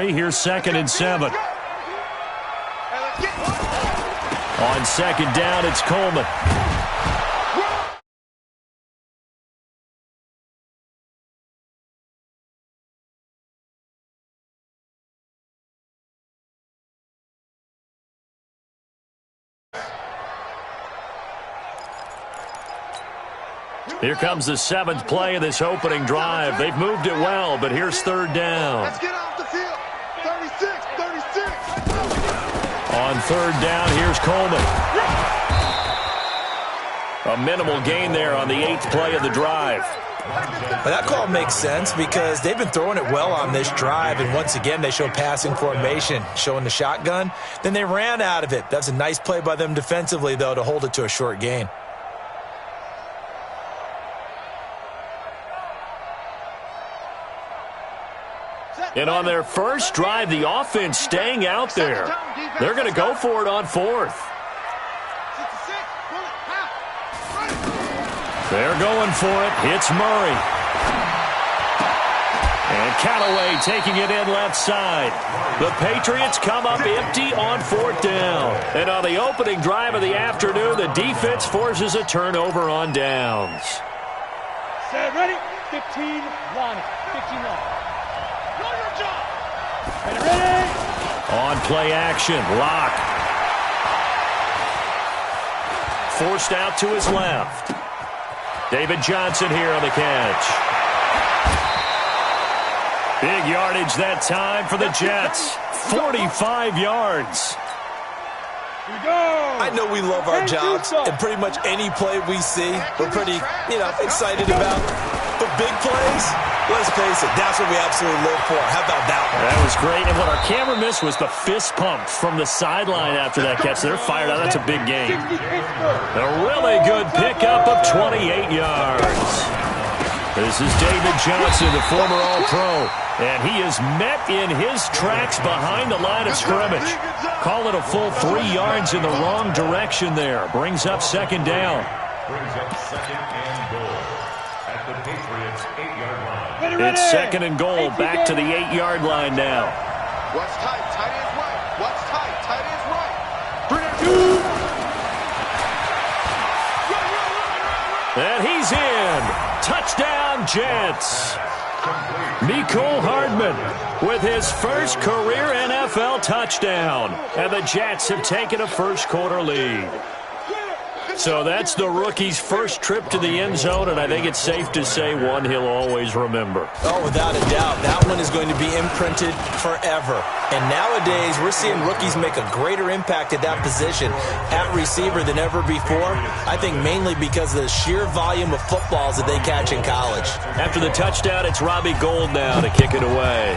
Here's 2nd and 7. On 2nd down, it's Coleman. Here comes the 7th play of this opening drive. They've moved it well, but here's 3rd down. Let's get off the field. 36. On 3rd down, here's Coleman. A minimal gain there on the 8th play of the drive. Well, that call makes sense because they've been throwing it well on this drive, and once again they show passing formation, showing the shotgun. Then they ran out of it. That's a nice play by them defensively, though, to hold it to a short gain. And on their first drive, the offense staying out there. They're going to go for it on 4th. They're going for it. It's Murray. And Callaway taking it in left side. The Patriots come up empty on 4th down. And on the opening drive of the afternoon, the defense forces a turnover on downs. Set, ready? 15-1. 15-1. Ready? On play action, Locke. Forced out to his left. David Johnson here on the catch. Big yardage that time for the Jets. 45 yards. Here we go. I know we love our jobs, and pretty much any play we see, we're pretty, excited about. But big plays, let's face it, that's what we absolutely live for. How about that one? That was great, and what our camera missed was the fist pump from the sideline after that catch. They're fired out. That's a big gain. A really good pickup of 28 yards. This is David Johnson, the former All-Pro, and he is met in his tracks behind the line of scrimmage. Call it a full 3 yards in the wrong direction there. Brings up 2nd down. Brings up 2nd and goal at the Patriots 8-yard line. It's 2nd and goal, back to the 8-yard line now. What's tight? Tight ends right. What's tight? Tight ends right. 3 And he's in. Touchdown, Jets. Mecole Hardman with his first career NFL touchdown. And the Jets have taken a first-quarter lead. So that's the rookie's first trip to the end zone, and I think it's safe to say one he'll always remember. Oh, without a doubt. That one is going to be imprinted forever. And nowadays, we're seeing rookies make a greater impact at that position at receiver than ever before. I think mainly because of the sheer volume of footballs that they catch in college. After the touchdown, it's Robbie Gould now to kick it away.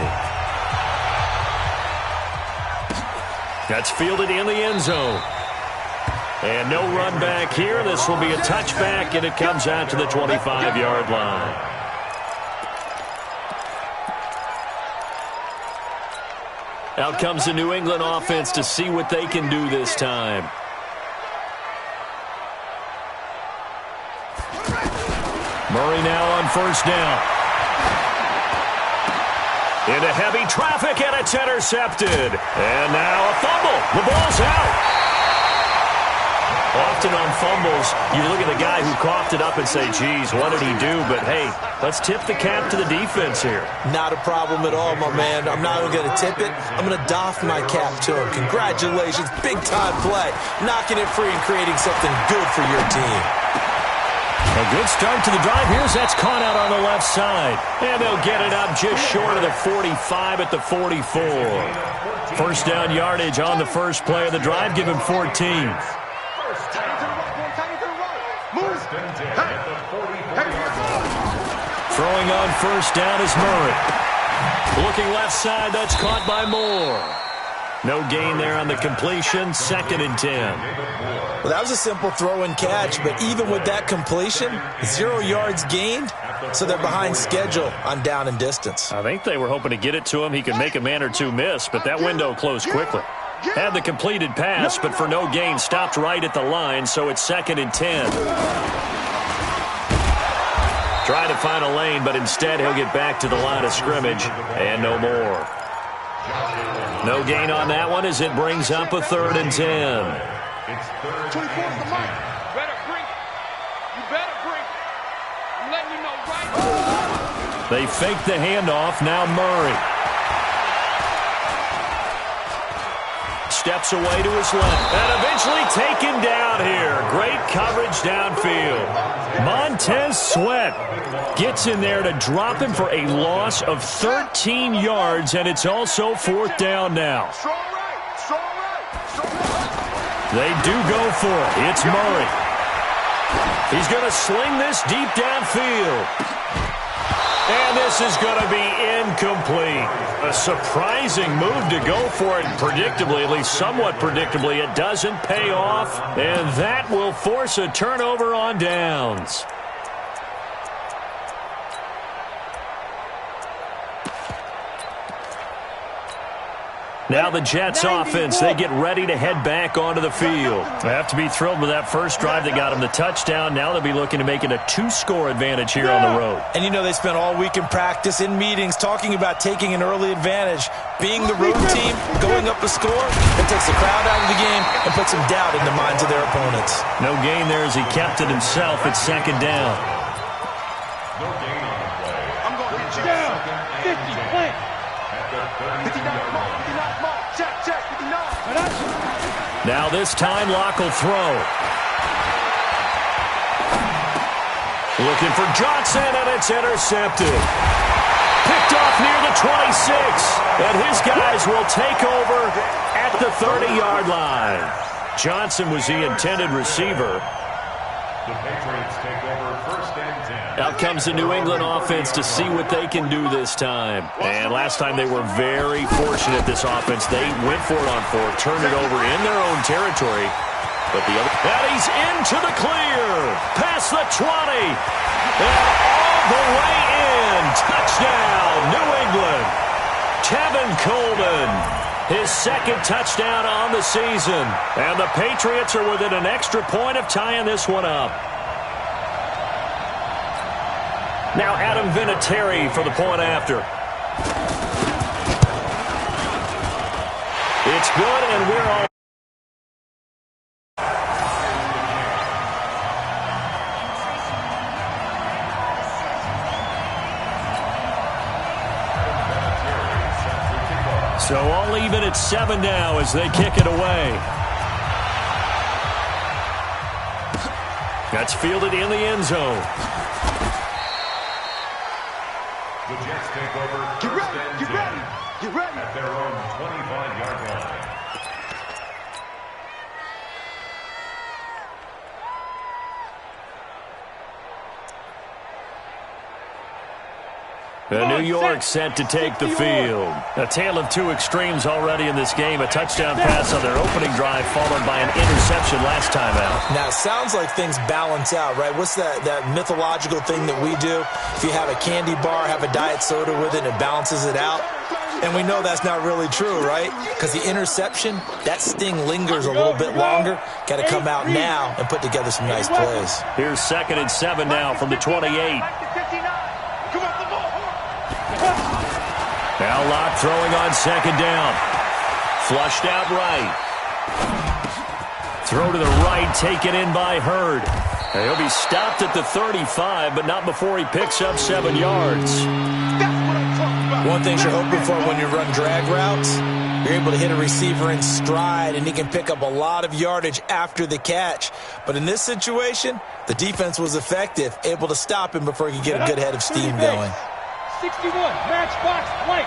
That's fielded in the end zone. And no run back here. This will be a touchback, and it comes out to the 25-yard line. Out comes the New England offense to see what they can do this time. Murray now on 1st down. Into heavy traffic, and it's intercepted. And now a fumble. The ball's out. Often on fumbles, you look at the guy who coughed it up and say, geez, what did he do? But, hey, let's tip the cap to the defense here. Not a problem at all, my man. I'm not even going to tip it. I'm going to doff my cap to him. Congratulations. Big-time play. Knocking it free and creating something good for your team. A good start to the drive. Here's that's caught out on the left side. And they'll get it up just short of the 45 at the 44. First down yardage on the first play of the drive. Give him 14. Throwing on 1st down is Murray. Looking left side, that's caught by Moore. No gain there on the completion, 2nd and 10. Well, that was a simple throw and catch, but even with that completion, 0 yards gained, so they're behind schedule on down and distance. I think they were hoping to get it to him. He could make a man or two miss, but that window closed quickly. Had the completed pass, but for no gain, stopped right at the line, so it's 2nd and 10. Trying to find a lane, but instead he'll get back to the line of scrimmage, and no more. No gain on that one as it brings up a 3rd and 10. It's 3rd 24 and the 10. mic. Better bring it. You better bring it. I'm letting you know right. They fake the handoff. Now Murray. Steps away to his left. And eventually taken down here. Great coverage downfield. Montez Sweat gets in there to drop him for a loss of 13 yards, and it's also 4th down now. Strong right. Strong right. Strong right. They do go for it. It's Murray. He's going to sling this deep downfield. And this is going to be incomplete. A surprising move to go for it predictably, at least somewhat predictably. It doesn't pay off, and that will force a turnover on downs. Now the Jets offense, they get ready to head back onto the field. They have to be thrilled with that first drive that got them the touchdown. Now they'll be looking to make it a 2-score advantage here on the road. And you know they spent all week in practice, in meetings, talking about taking an early advantage. Being the road team, going up a score, it takes the crowd out of the game and puts some doubt in the minds of their opponents. No gain there as he kept it himself. It's 2nd down. No gain on the play. I'm going to hit you. Down. 50. Play. At the 59 32-yard mark. line. 59 mark. Check. 59. Now this time Locke will throw. Looking for Johnson, and it's intercepted. Picked off near the 26. And his guys will take over at the 30-yard line. Johnson was the intended receiver. The Patriots take over 1st and 10. Out comes the New England offense to see what they can do this time. And last time they were very fortunate, this offense. They went for it on 4th, turned it over in their own territory. But the other... And he's into the clear. Past the 20. And all the way in. Touchdown, New England. Kevin Coleman. His 2nd touchdown on the season. And the Patriots are within an extra point of tying this one up. Now Adam Vinatieri for the point after. It's good, and we're all... So all even at 7 now as they kick it away. That's fielded in the end zone. The Jets take over 1st and 10. Get ready. At their own 25-yard line. New York set to take the field. A tale of 2 extremes already in this game. A touchdown pass on their opening drive followed by an interception last time out. Now, it sounds like things balance out, right? What's that mythological thing that we do? If you have a candy bar, have a diet soda with it, and it balances it out. And we know that's not really true, right? Because the interception, that sting lingers a little bit longer. Got to come out now and put together some nice plays. Here's 2nd and 7 now from the 28. Now Locke throwing on 2nd down. Flushed out right. Throw to the right, taken in by Hurd. And he'll be stopped at the 35, but not before he picks up 7 yards. One thing you're hoping for when you run drag routes, you're able to hit a receiver in stride, and he can pick up a lot of yardage after the catch. But in this situation, the defense was effective, able to stop him before he could get a good head of steam going. 61, matchbox, white.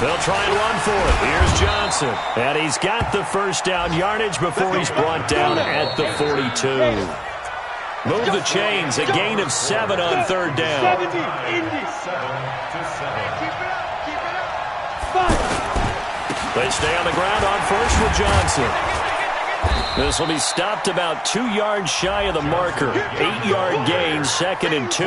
They'll try and run for it. Here's Johnson. And he's got the 1st down yardage before he's brought down at the 42. Move the chains. A gain of 7 on 3rd down. 70, Indy. 7 to 7. They stay on the ground on 1st with Johnson. This will be stopped about 2 yards shy of the marker. 8-yard gain, 2nd and 2.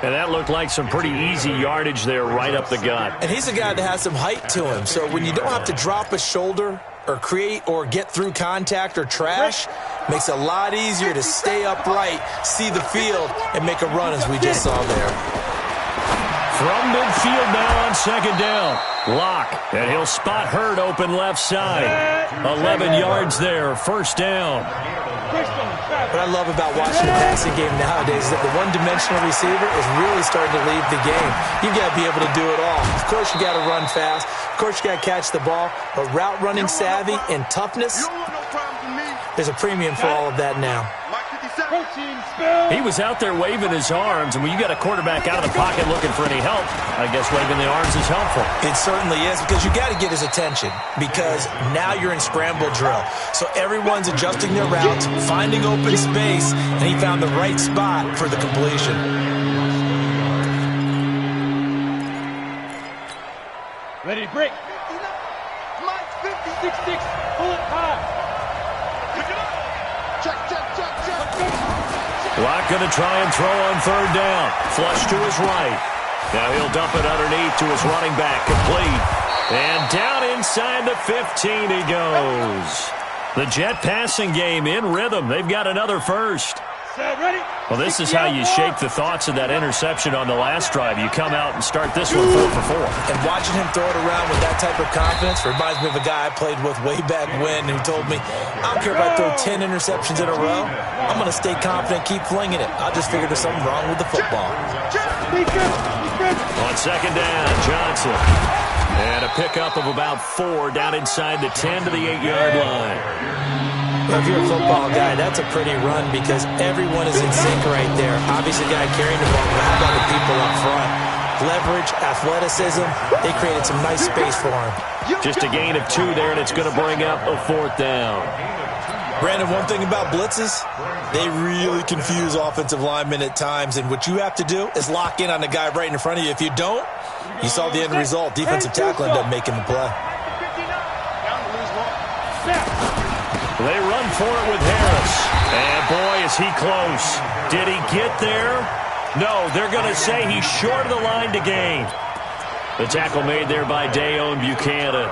And that looked like some pretty easy yardage there right up the gut. And he's a guy that has some height to him. So when you don't have to drop a shoulder or create or get through contact or trash, makes it a lot easier to stay upright, see the field, and make a run as we just saw there. From midfield now on second down. Lock, and he'll spot Hurd open left side. 11 yards there, first down. What I love about watching the passing game nowadays is that the one-dimensional receiver is really starting to lead the game. You've got to be able to do it all. Of course, you got to run fast. Of course, you got to catch the ball. But route running savvy and toughness, there's a premium for all of that now. He was out there waving his arms, and when you got a quarterback out of the pocket looking for any help, I guess waving the arms is helpful. It certainly is, because you got to get his attention, because now you're in scramble drill. So everyone's adjusting their routes, finding open space, and he found the right spot for the completion. Ready to break. 6-6. Pull it high. Check. Lock going to try and throw on third down. Flush to his right. Now he'll dump it underneath to his running back. Complete. And down inside the 15 he goes. The Jet passing game in rhythm. They've got another first. Ready? Well, this is how you shake the thoughts of that interception on the last drive. You come out and start this one 4 for 4. And watching him throw it around with that type of confidence reminds me of a guy I played with way back when who told me, I don't care if I throw 10 interceptions in a row. I'm going to stay confident, keep flinging it. I just figured there's something wrong with the football. On second down, Johnson. And a pickup of about 4 down inside the 10 to the 8-yard line. Well, if you're a football guy, that's a pretty run because everyone is in sync right there. Obviously, the guy carrying the ball, but how about the people up front? Leverage, athleticism, they created some nice space for him. Just a gain of 2 there, and it's going to bring up a 4th down. Brandon, one thing about blitzes, they really confuse offensive linemen at times, and what you have to do is lock in on the guy right in front of you. If you don't, you saw the end result. Defensive tackle ended up making the play. They run for it with Harris. And, boy, is he close. Did he get there? No, they're going to say he's short of the line to gain. The tackle made there by Dayon Buchanan.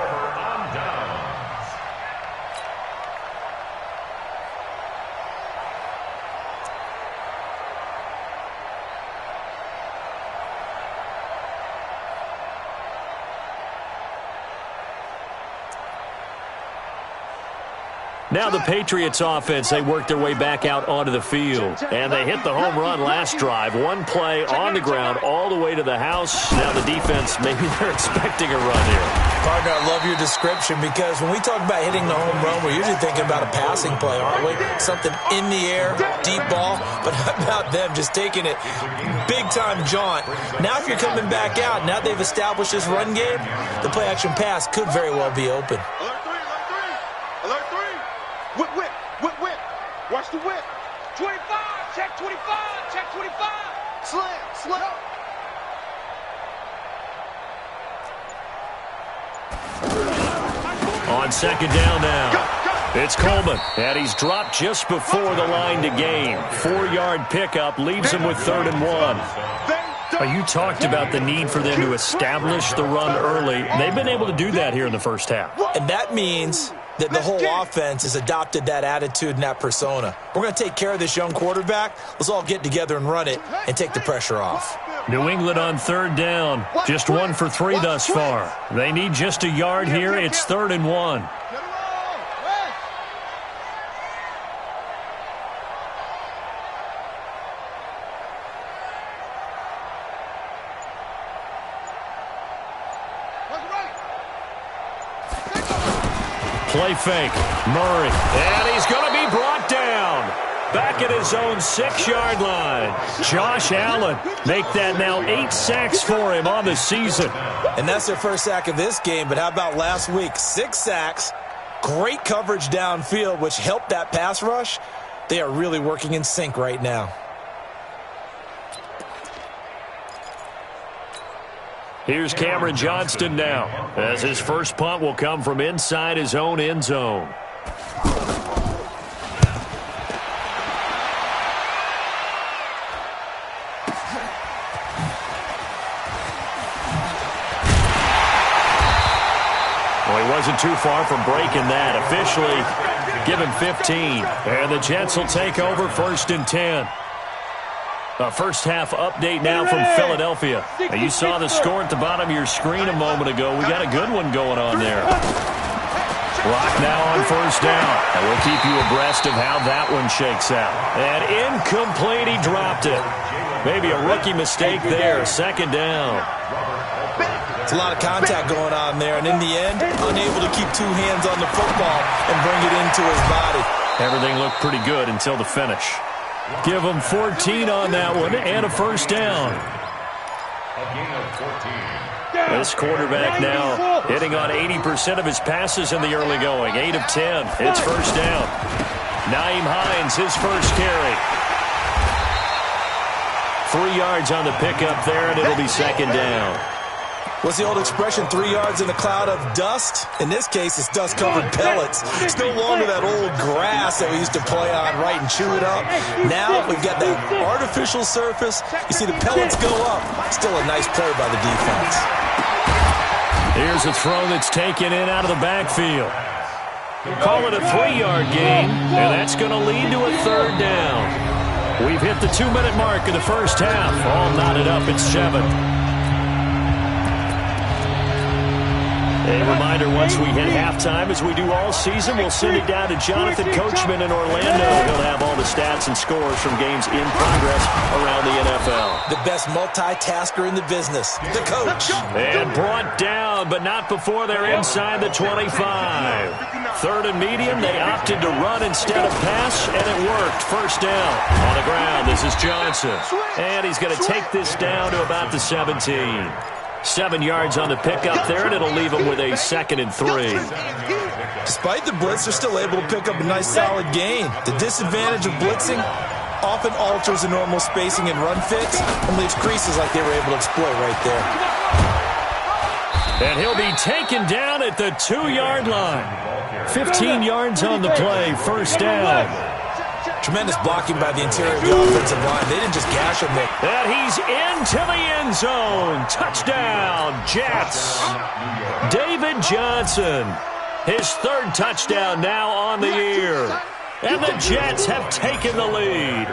Now the Patriots offense, they work their way back out onto the field. And they hit the home run last drive. One play on the ground all the way to the house. Now the defense, maybe they're expecting a run here. Partner, I love your description because when we talk about hitting the home run, we're usually thinking about a passing play, aren't we? Something in the air, deep ball. But how about them just taking it big-time jaunt? Now if you're coming back out, now they've established this run game, the play-action pass could very well be open. Alert 3. Whip. Watch the whip. 25. Check 25. Check 25. Slam. On second down now. It's Coleman, and he's dropped just before the line to gain. 4-yard pickup leaves him with 3rd and 1. You talked about the need for them to establish the run early. They've been able to do that here in the first half. And that means that the whole offense has adopted that attitude and that persona. We're going to take care of this young quarterback. Let's all get together and run it and take the pressure off. New England on 3rd down. Just 1 for 3 thus far. They need just a yard here. It's 3rd and 1. Play fake. Murray. And he's going to be brought down. Back at his own 6-yard line. Josh Allen make that now 8 sacks for him on the season. And that's their first sack of this game, but how about last week? 6 sacks, great coverage downfield, which helped that pass rush. They are really working in sync right now. Here's Cameron Johnston now, as his first punt will come from inside his own end zone. Well, he wasn't too far from breaking that. Officially, give him 15. And the Jets will take over 1st and 10. A first-half update now from Philadelphia. Now, you saw the score at the bottom of your screen a moment ago. We got a good one going on there. Clock now on first down. And we'll keep you abreast of how that one shakes out. And incomplete, he dropped it. Maybe a rookie mistake there. Second down. It's a lot of contact going on there, and in the end, unable to keep two hands on the football and bring it into his body. Everything looked pretty good until the finish. Give him 14 on that one and a first down. A gain of 14. This quarterback now hitting on 80% of his passes in the early going. 8 of 10. It's first down. Nyheim Hines, his first carry. 3 yards on the pickup there, and it'll be second down. What's the old expression, 3 yards in a cloud of dust? In this case, it's dust-covered pellets. It's no longer that old grass that we used to play on, right, and chew it up. Now we've got that artificial surface. You see the pellets go up. Still a nice play by the defense. Here's a throw that's taken in out of the backfield. Call it a 3-yard gain, and that's going to lead to a third down. We've hit the 2-minute mark of the first half. All knotted up at 7. A reminder, once we hit halftime, as we do all season, we'll send it down to Jonathan Coachman in Orlando. He'll have all the stats and scores from games in progress around the NFL. The best multitasker in the business, the coach. And brought down, but not before they're inside the 25. Third and medium, they opted to run instead of pass, and it worked. First down on the ground. This is Johnson. And he's going to take this down to about the 17. 7 yards on the pickup there, and it'll leave him with a 2nd and 3. Despite the blitz, they're still able to pick up a nice solid gain. The disadvantage of blitzing often alters the normal spacing and run fits and leaves creases like they were able to exploit right there. And he'll be taken down at the 2-yard line. 15 yards on the play, first down. Tremendous blocking by the interior of the offensive line. They didn't just gash him there. And he's into the end zone. Touchdown, Jets. David Johnson. His 3rd touchdown now on the year. And the Jets have taken the lead.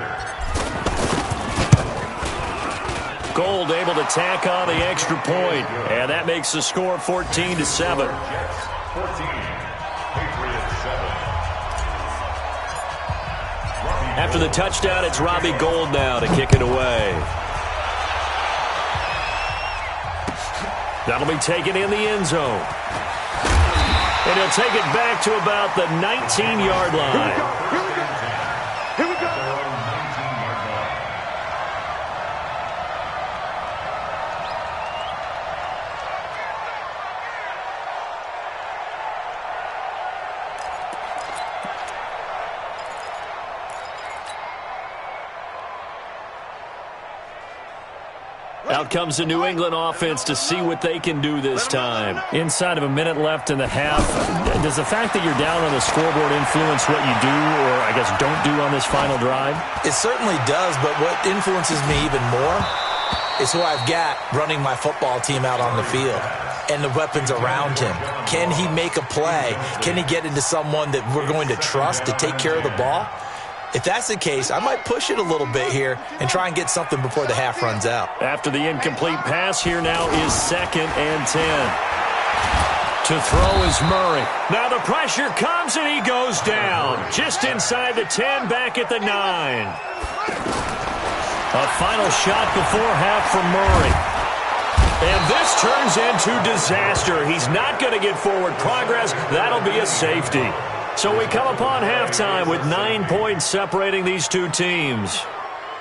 Gold able to tack on the extra point. And that makes the score 14-7. 14. After the touchdown, it's Robbie Gould now to kick it away. That'll be taken in the end zone. And he'll take it back to about the 19-yard line. Here we go. Out comes the New England offense to see what they can do this time. Inside of a minute left in the half, does the fact that you're down on the scoreboard influence what you do, or I guess don't do on this final drive? It certainly does, but what influences me even more is who I've got running my football team out on the field and the weapons around him. Can he make a play? Can he get into someone that we're going to trust to take care of the ball? If that's the case, I might push it a little bit here and try and get something before the half runs out. After the incomplete pass, here now is 2nd and 10. To throw is Murray. Now the pressure comes and he goes down. Just inside the 10, back at the 9. A final shot before half from Murray. And this turns into disaster. He's not going to get forward progress. That'll be a safety. So we come upon halftime with 9 points separating these two teams.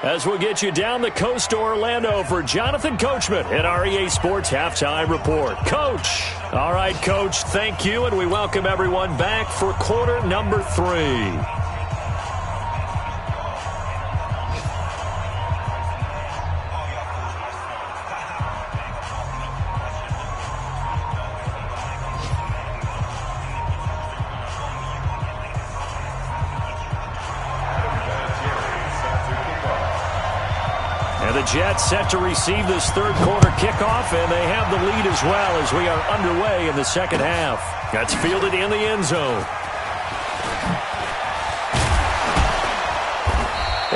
As we'll get you down the coast to Orlando for Jonathan Coachman at our EA Sports Halftime Report. Coach. All right, Coach, thank you, and we welcome everyone back for quarter number 3. The Jets set to receive this third quarter kickoff, and they have the lead as well as we are underway in the second half. That's fielded in the end zone.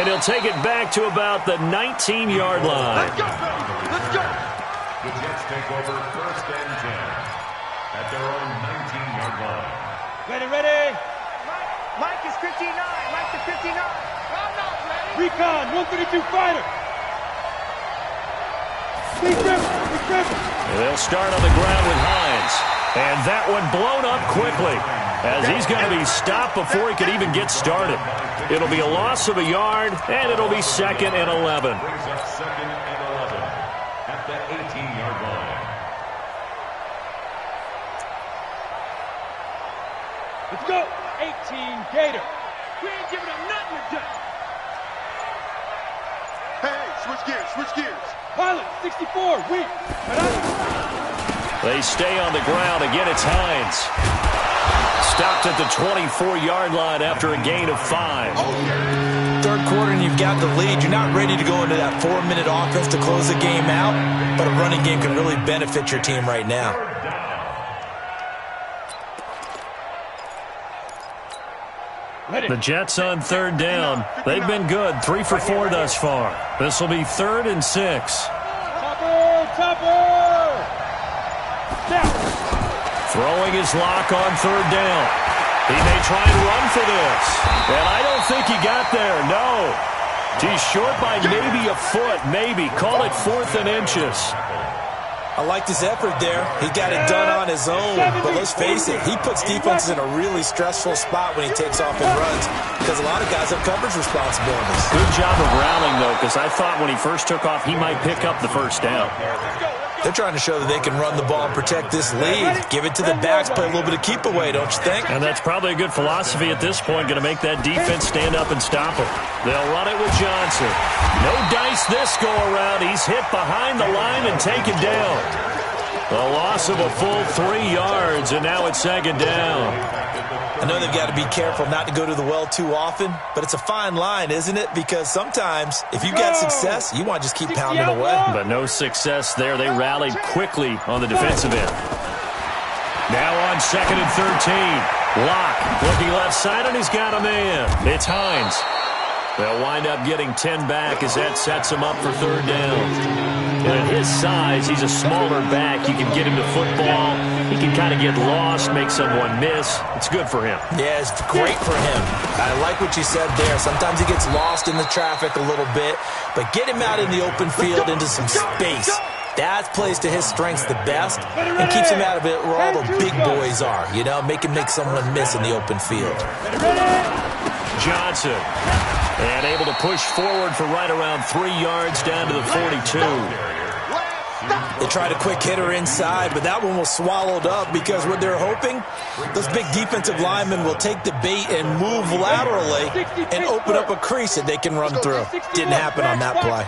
And he'll take it back to about the 19-yard line. Let's go, baby. Let's go. The Jets take over 1st and 10 at their own 19-yard line. Ready. Mike is 59. Mike is 59. I'm not ready. Recon, 132 fighter. They'll start on the ground with Hines. And that one blown up quickly as he's going to be stopped before he could even get started. It'll be a loss of a yard, and it'll be 2nd and 11. Brings up 2nd and 11 at the 18-yard line. Let's go. 18 Gator. We ain't giving up nothing today. Hey, switch gears. Pilot, 64, weak. They stay on the ground. Again, it's Hines. Stopped at the 24-yard line after a gain of 5. Third quarter and you've got the lead. You're not ready to go into that 4-minute offense to close the game out, but a running game can really benefit your team right now. The Jets on 3rd down. They've been good. 3 for 4 thus far. This will be 3rd and 6. Topper! Throwing his lock on 3rd down. He may try and run for this. And I don't think he got there. No. He's short by maybe a foot. Maybe. Call it 4th and inches. I liked his effort there. He got it done on his own. But let's face it, he puts defenses in a really stressful spot when he takes off and runs because a lot of guys have coverage responsibilities. Good job of rallying, though, because I thought when he first took off, he might pick up the 1st down. They're trying to show that they can run the ball and protect this lead. Give it to the backs, play a little bit of keep away, don't you think? And that's probably a good philosophy at this point, going to make that defense stand up and stop him. They'll run it with Johnson. No dice this go-around. He's hit behind the line and taken down. A loss of a full 3 yards, and now it's 2nd down. I know they've got to be careful not to go to the well too often, but it's a fine line, isn't it? Because sometimes, if you've got success, you want to just keep pounding away. But no success there. They rallied quickly on the defensive end. Now on 2nd and 13. Locke looking left side, and he's got a man. It's Hines. They'll wind up getting 10 back as that sets him up for 3rd down. And at his size, he's a smaller back. You can get him to football. He can kind of get lost, make someone miss. It's good for him. Yeah, it's great for him. I like what you said there. Sometimes he gets lost in the traffic a little bit, but get him out in the open field into some space. That plays to his strengths the best and keeps him out of it where all the big boys are. You know, make him make someone miss in the open field. Johnson. And able to push forward for right around 3 yards down to the 42. They tried a quick hitter inside, but that one was swallowed up because what they're hoping, those big defensive linemen will take the bait and move laterally and open up a crease that they can run through. Didn't happen on that play.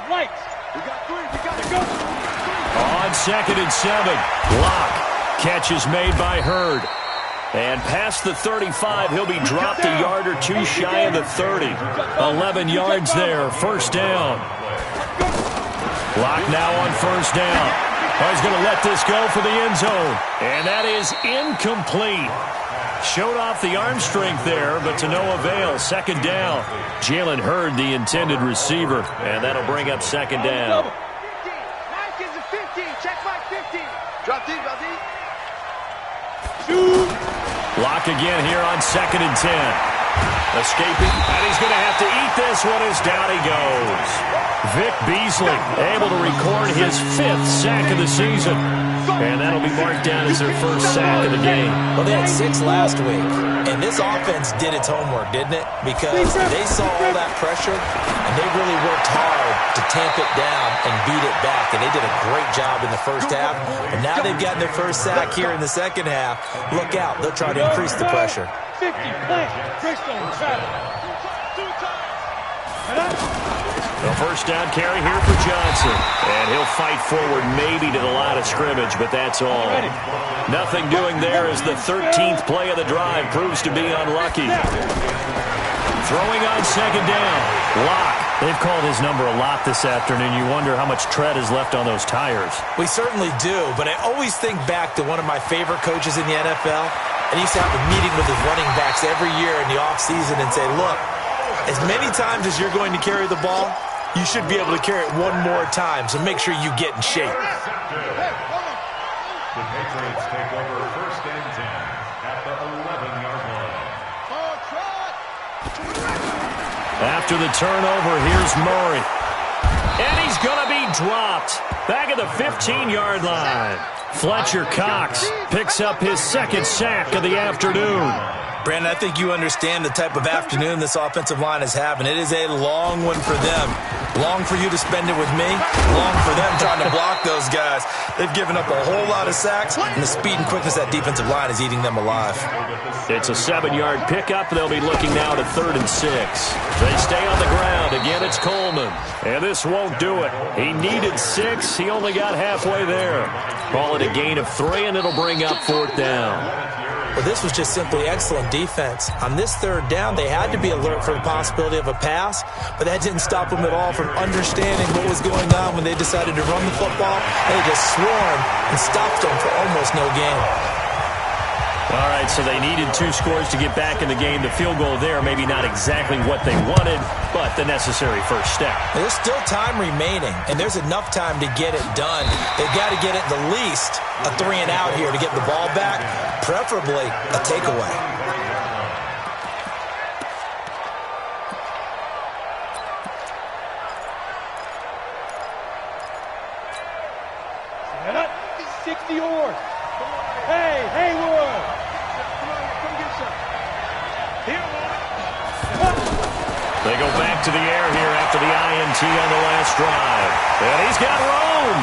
On 2nd and 7, Locke. Catch is made by Hurd. And past the 35, he'll be dropped a yard or 2 shy of the 30. 11 yards there, 1st down. Locke now on 1st down. Oh, he's going to let this go for the end zone. And that is incomplete. Showed off the arm strength there, but to no avail. 2nd down. Jalen Hurd, the intended receiver, and that'll bring up 2nd down. 50. Mike is a 50. Check Mike 50. Drop deep, drop deep. Shoot. Locke again here on 2nd and 10. Escaping, and he's going to have to eat this one as down he goes. Vic Beasley able to record his 5th sack of the season. And that'll be marked down as their 1st sack of the game. Well, they had 6 last week, and this offense did its homework, didn't it? Because they saw all that pressure, and they really worked hard to tamp it down and beat it back, and they did a great job in the 1st half. And now they've gotten their 1st sack here in the 2nd half. Look out. They'll try to increase the pressure. 50, plant, Crystal, travel. 2 times. The 1st down carry here for Johnson. And he'll fight forward maybe to the line of scrimmage, but that's all. Nothing doing there as the 13th play of the drive proves to be unlucky. Throwing on 2nd down. Locke. They've called his number a lot this afternoon. You wonder how much tread is left on those tires. We certainly do, but I always think back to one of my favorite coaches in the NFL. And he used to have a meeting with his running backs every year in the offseason and say, look, As many times as you're going to carry the ball, you should be able to carry it one more time, so make sure you get in shape. The Patriots take over 1st and 10 at the 11-yard line. After the turnover, here's Murray. And he's going to be dropped. Back at the 15-yard line. Fletcher Cox picks up his 2nd sack of the afternoon. Brandon, I think you understand the type of afternoon this offensive line is having. It is a long one for them. Long for you to spend it with me. Long for them trying to block those guys. They've given up a whole lot of sacks, and the speed and quickness of that defensive line is eating them alive. It's a 7-yard pickup. They'll be looking now to 3rd and 6. They stay on the ground. Again, it's Coleman. And this won't do it. He needed 6. He only got halfway there. Call it a gain of 3, and it'll bring up 4th down. Well, this was just simply excellent defense. On this 3rd down, they had to be alert for the possibility of a pass, but that didn't stop them at all from understanding what was going on when they decided to run the football. They just swarmed and stopped them for almost no gain. All right, so they needed 2 scores to get back in the game. The field goal there, maybe not exactly what they wanted, but the necessary first step. There's still time remaining, and there's enough time to get it done. They've got to get at the least a 3-and-out here to get the ball back, preferably a takeaway. Set up. 60 yours. Hey, Haywood. Come get some. Here, They go back to the air here after the INT on the last drive. And he's got room.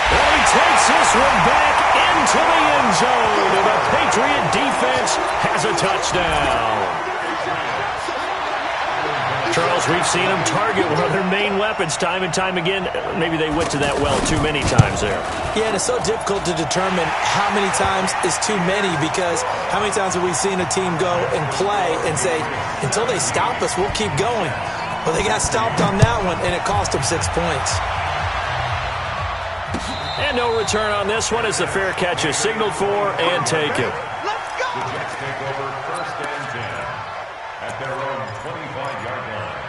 And he takes this one back into the end zone. And the Patriot defense has a touchdown. Charles, we've seen them target one of their main weapons time and time again. Maybe they went to that well too many times there. Yeah, and it's so difficult to determine how many times is too many, because how many times have we seen a team go and play and say, until they stop us, we'll keep going. Well, they got stopped on that one, and it cost them 6 points. And no return on this one as the fair catch is signaled for and taken. Let's go! The Jets take over 1st and 10 at their own 25-yard line.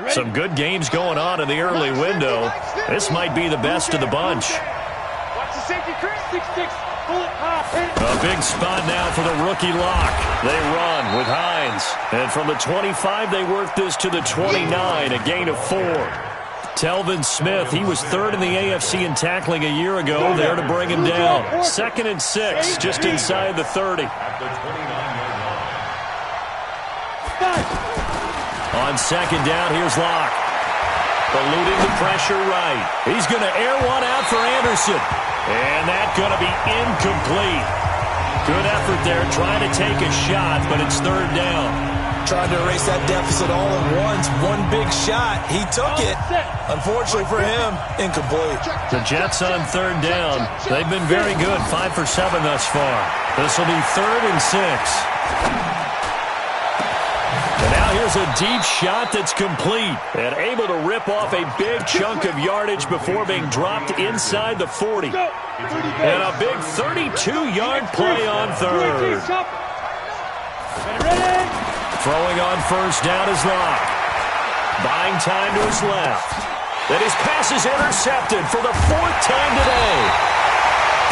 Some good games going on in the early window. This might be the best of the bunch. Watch the safety, Chris. 6-6. Pull it off. A big spot now for the rookie lock. They run with Hines. And from the 25, they work this to the 29, a gain of 4. Telvin Smith, he was 3rd in the AFC in tackling a year ago, there to bring him down. 2nd and 6, just inside the 30. At the 29-yard line. On 2nd down, here's Locke. Eluding the pressure right. He's going to air one out for Anderson. And that's going to be incomplete. Good effort there, trying to take a shot, but it's 3rd down. Trying to erase that deficit all at once. One big shot. He took it. Unfortunately for him, incomplete. The Jets on 3rd down. They've been very good, 5 for 7 thus far. This will be 3rd and 6. And now here's a deep shot that's complete and able to rip off a big chunk of yardage before being dropped inside the 40. And a big 32-yard play on 3rd. Throwing on 1st down is Locke. Buying time to his left. And his pass is intercepted for the 4th time today.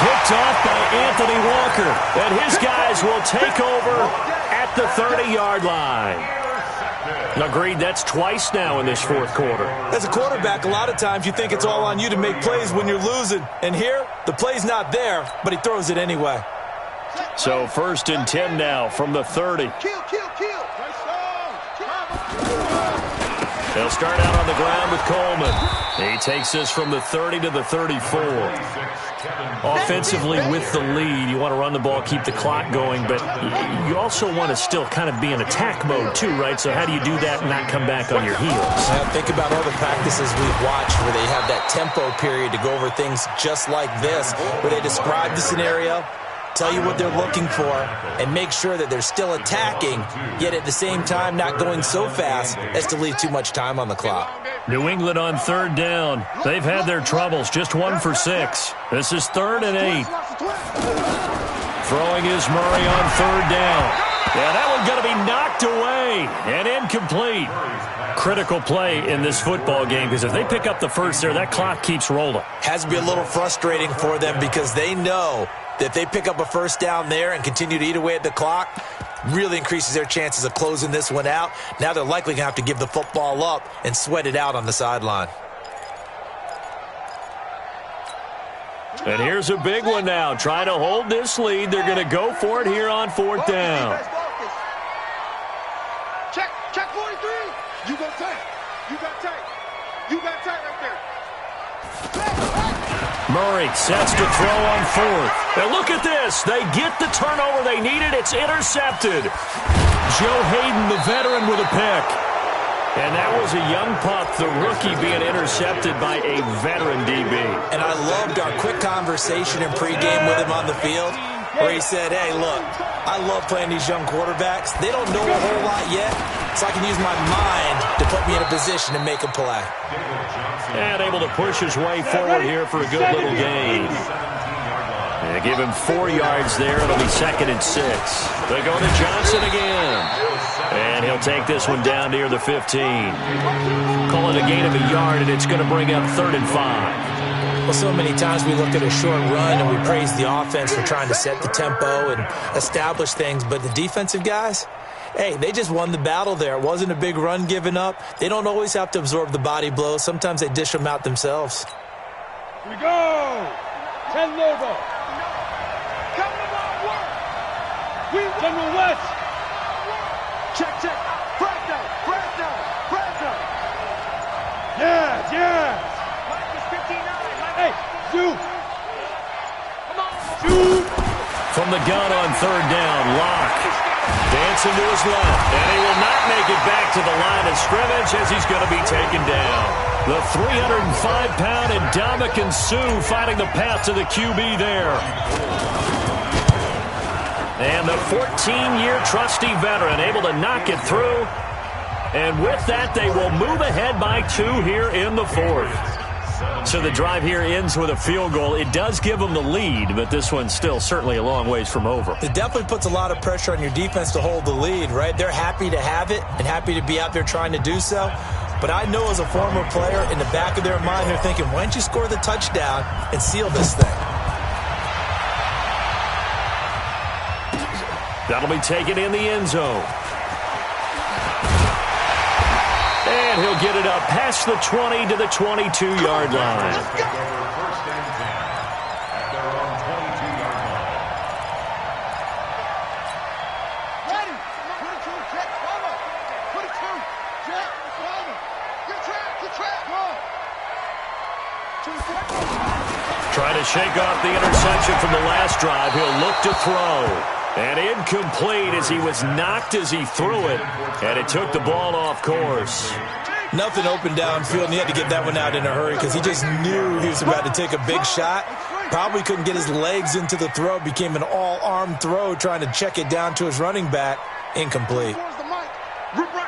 Picked off by Anthony Walker. And his guys will take over at the 30-yard line. Agreed, that's twice now in this 4th quarter. As a quarterback, a lot of times you think it's all on you to make plays when you're losing. And here, the play's not there, but he throws it anyway. So 1st and 10 now from the 30. Kill, kill, kill. They'll start out on the ground with Coleman. He takes this from the 30 to the 34. Offensively with the lead, you want to run the ball, keep the clock going, but you also want to still kind of be in attack mode too, right? So how do you do that and not come back on your heels? Think about all the practices we've watched where they have that tempo period to go over things just like this, where they describe the scenario, tell you what they're looking for, and make sure that they're still attacking, yet at the same time not going so fast as to leave too much time on the clock. New England on third down. They've had their troubles, just 1 for 6. This is 3rd and 8. Throwing is Murray on third down. Yeah, that one's going to be knocked away and incomplete. Critical play in this football game, because if they pick up the first there, that clock keeps rolling. Has to be a little frustrating for them because they know that if they pick up a first down there and continue to eat away at the clock, really increases their chances of closing this one out. Now they're likely going to have to give the football up and sweat it out on the sideline. And here's a big one now. Trying to hold this lead. They're going to go for it here on 4th down. Check 43. You got tight. You got tight. You got tight right there. Murray sets to throw on 4th. And look at this. They get the turnover they needed. It's intercepted. Joe Hayden, the veteran, with a pick. And that was a young pup, the rookie, being intercepted by a veteran DB. And I loved our quick conversation in pregame with him on the field, where he said, hey, look, I love playing these young quarterbacks. They don't know a whole lot yet, so I can use my mind to put me in a position to make a play. And able to push his way forward here for a good little gain. They give him 4 yards there. It'll be 2nd and 6. They go to Johnson again. And he'll take this one down near the 15. Call it a gain of a yard, and it's going to bring up 3rd and 5. Well, so many times we look at a short run and we praise the offense for trying to set the tempo and establish things, but the defensive guys, hey, they just won the battle there. It wasn't a big run given up. They don't always have to absorb the body blows. Sometimes they dish them out themselves. Here we go. 10 logo. Come on, work. We General West. Check. Breakdown. Yes. Mike is 59. Hey, shoot. Come on. Shoot. From the gun on 3rd down, Locke dancing to his left, and he will not make it back to the line of scrimmage as he's going to be taken down. The 305-pound Ndamukong Suh finding the path to the QB there. And the 14-year trusty veteran able to knock it through. And with that, they will move ahead by 2 here in the 4th. So the drive here ends with a field goal. It does give them the lead, but this one's still certainly a long ways from over. It definitely puts a lot of pressure on your defense to hold the lead, right? They're happy to have it and happy to be out there trying to do so. But I know as a former player, in the back of their mind, they're thinking, why don't you score the touchdown and seal this thing? That'll be taken in the end zone. And he'll get it up past the 20 to the 22-yard line. Ready. 22, check, follow. 22, check, follow. Get track, go. 24. Trying to shake off the interception from the last drive. He'll look to throw. And incomplete as he was knocked as he threw it. And it took the ball off course. Nothing open downfield, and he had to get that one out in a hurry because he just knew he was about to take a big shot. Probably couldn't get his legs into the throw. Became an all-arm throw trying to check it down to his running back. Incomplete. Rip right.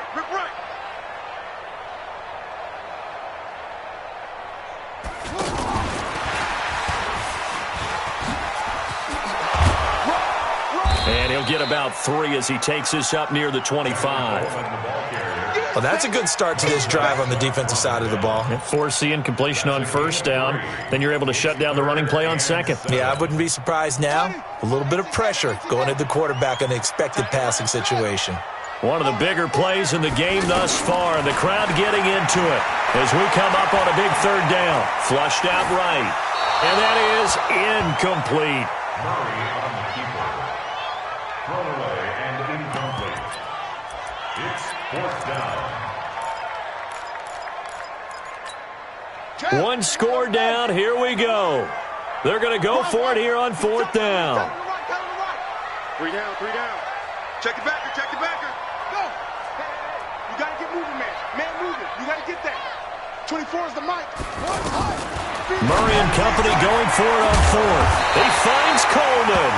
And he'll get about 3 as he takes this up near the 25. Well, that's a good start to this drive on the defensive side of the ball. Force the incompletion on 1st down. Then you're able to shut down the running play on 2nd. Yeah, I wouldn't be surprised now. A little bit of pressure going at the quarterback in the expected passing situation. One of the bigger plays in the game thus far, and the crowd getting into it as we come up on a big 3rd down. Flushed out right. And that is incomplete. Murray on the keeper. Thrown away and incomplete. It's 4th down. 1 score down. Here we go. They're going to go for it here on 4th down. 3 down. Check the backer. Go. You got to get moving, man. Man moving. You got to get that. 24 is the mic. Murray and company going for it on 4th. He finds Coleman.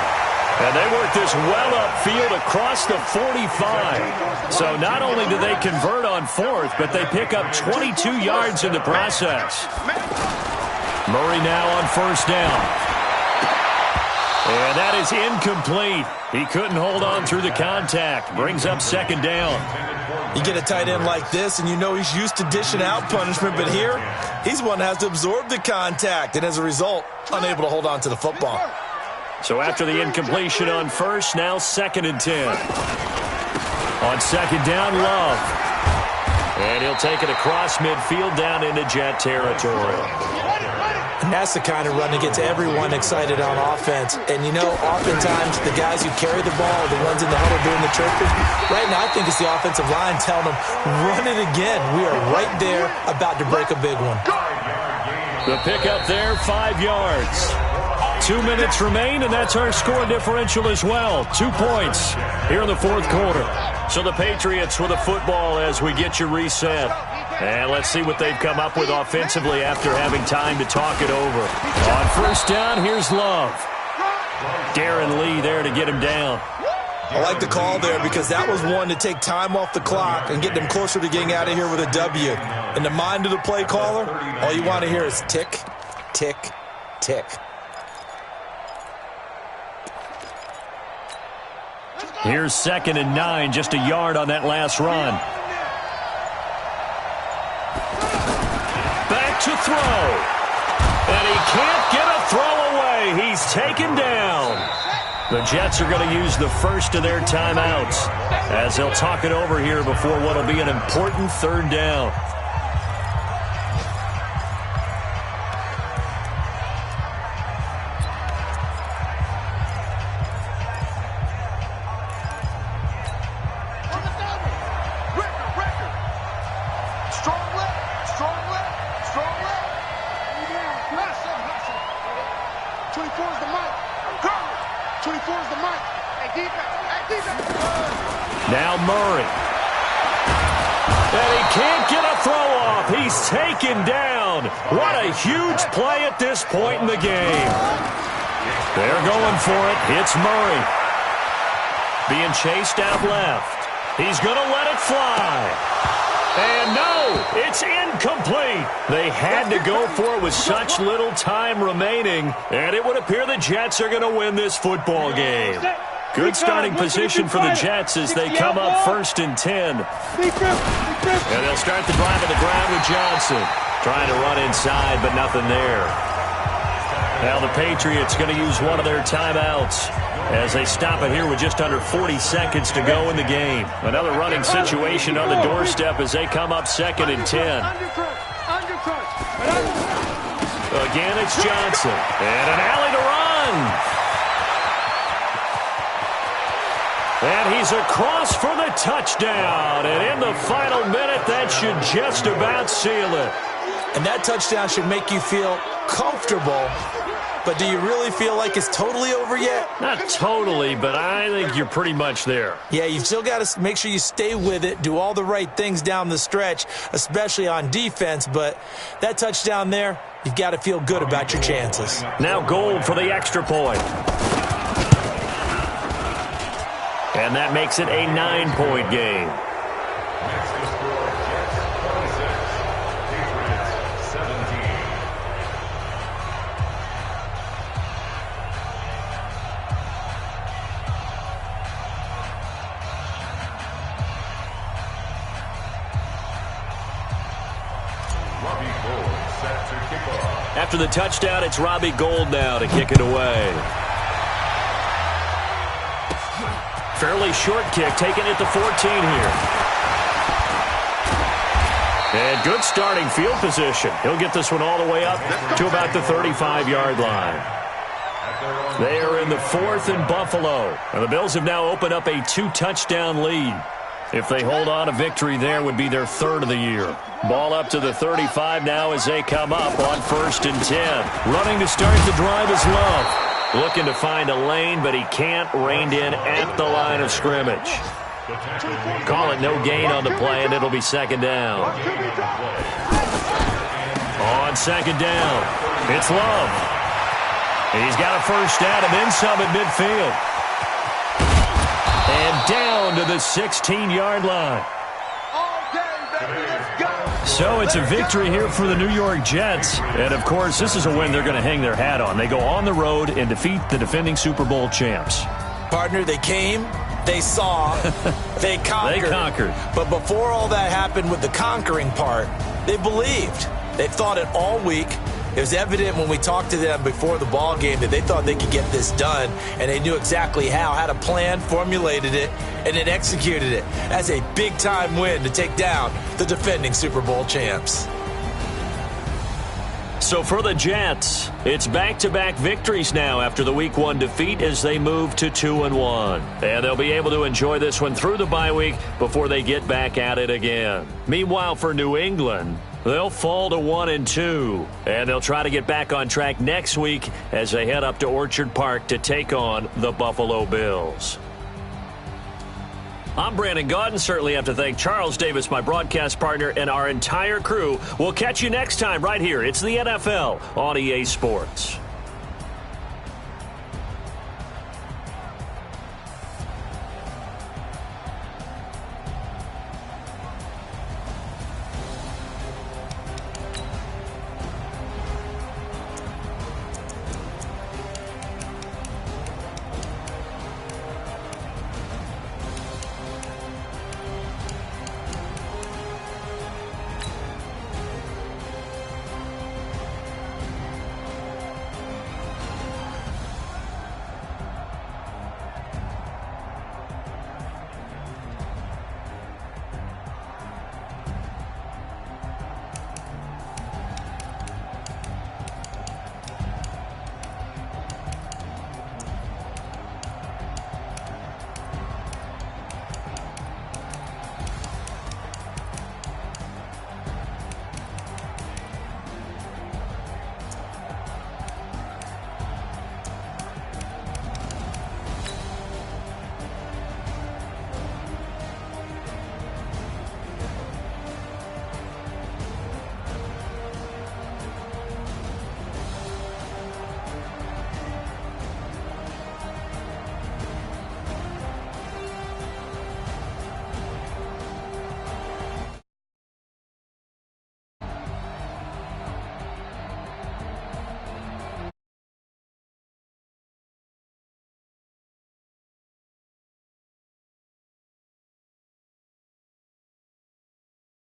And they work this well upfield across the 45. So not only do they convert on fourth, but they pick up 22 yards in the process. Murray now on first down. And that is incomplete. He couldn't hold on through the contact. Brings up second down. You get a tight end like this, and you know he's used to dishing out punishment, but here, he's one that has to absorb the contact, and as a result, unable to hold on to the football. So after the incompletion on first, now 2nd and 10. On second down, Love. And he'll take it across midfield down into Jet territory. And that's the kind of run that gets everyone excited on offense. And, you know, oftentimes the guys who carry the ball are the ones in the huddle doing the chirping. Right now, I think it's the offensive line telling them, run it again. We are right there about to break a big one. The pickup there, 5 yards. 2 minutes remain, and that's our score differential as well. 2 points here in the fourth quarter. So the Patriots with a football as we get you reset. And let's see what they've come up with offensively after having time to talk it over. On first down, here's Love. Darren Lee there to get him down. I like the call there because that was one to take time off the clock and get them closer to getting out of here with a W. In the mind of the play caller, all you want to hear is tick, tick, tick. Here's 2nd and 9, just a yard on that last run. Back to throw. And he can't get a throw away. He's taken down. The Jets are going to use the first of their timeouts as they'll talk it over here before what will be an important third down. Now Murray. And he can't get a throw off. He's taken down. What a huge play at this point in the game. They're going for it. It's Murray. Being chased out left. He's going to let it fly. And no, it's incomplete. They had to go for it with such little time remaining, and it would appear the Jets are going to win this football game. Good starting position for the Jets as they come up 1st and 10. And they'll start the drive on the ground with Johnson. Trying to run inside, but nothing there. Now the Patriots going to use one of their timeouts as they stop it here with just under 40 seconds to go in the game. Another running situation on the doorstep as they come up 2nd and 10. Again, it's Johnson. And an alley to run. And he's across for the touchdown. And in the final minute, that should just about seal it. And that touchdown should make you feel comfortable. But do you really feel like it's totally over yet? Not totally, but I think you're pretty much there. Yeah, you've still got to make sure you stay with it, do all the right things down the stretch, especially on defense. But that touchdown there, you've got to feel good about your chances. Now Gold for the extra point. And that makes it a 9-point game. After the touchdown, it's Robbie Gould now to kick it away. Fairly short kick, taken at the 14 here. And good starting field position. He'll get this one all the way up to about the 35-yard line. They are in the 4th and Buffalo. And the Bills have now opened up a 2-touchdown lead. If they hold on, a victory there would be their 3rd of the year. Ball up to the 35 now as they come up on 1st and 10. Running to start the drive is Love. Looking to find a lane, but he can't. Reined in at the line of scrimmage. Call it no gain on the play, and it'll be 2nd down. On 2nd down, it's Love. He's got a first down and then some at midfield. And down to the 16-yard line. So it's a victory here for the New York Jets. And, of course, this is a win they're going to hang their hat on. They go on the road and defeat the defending Super Bowl champs. Partner, they came, they saw, they conquered. They conquered. But before all that happened with the conquering part, they believed. They thought it all week. It was evident when we talked to them before the ball game that they thought they could get this done, and they knew exactly how, had a plan, formulated it, and then executed it. That's a big-time win to take down the defending Super Bowl champs. So for the Jets, it's back-to-back victories now after the Week 1 defeat as they move to 2-1. And they'll be able to enjoy this one through the bye week before they get back at it again. Meanwhile, for New England, they'll fall to 1-2, and they'll try to get back on track next week as they head up to Orchard Park to take on the Buffalo Bills. I'm Brandon Gaudin. Certainly have to thank Charles Davis, my broadcast partner, and our entire crew. We'll catch you next time right here. It's the NFL on EA Sports.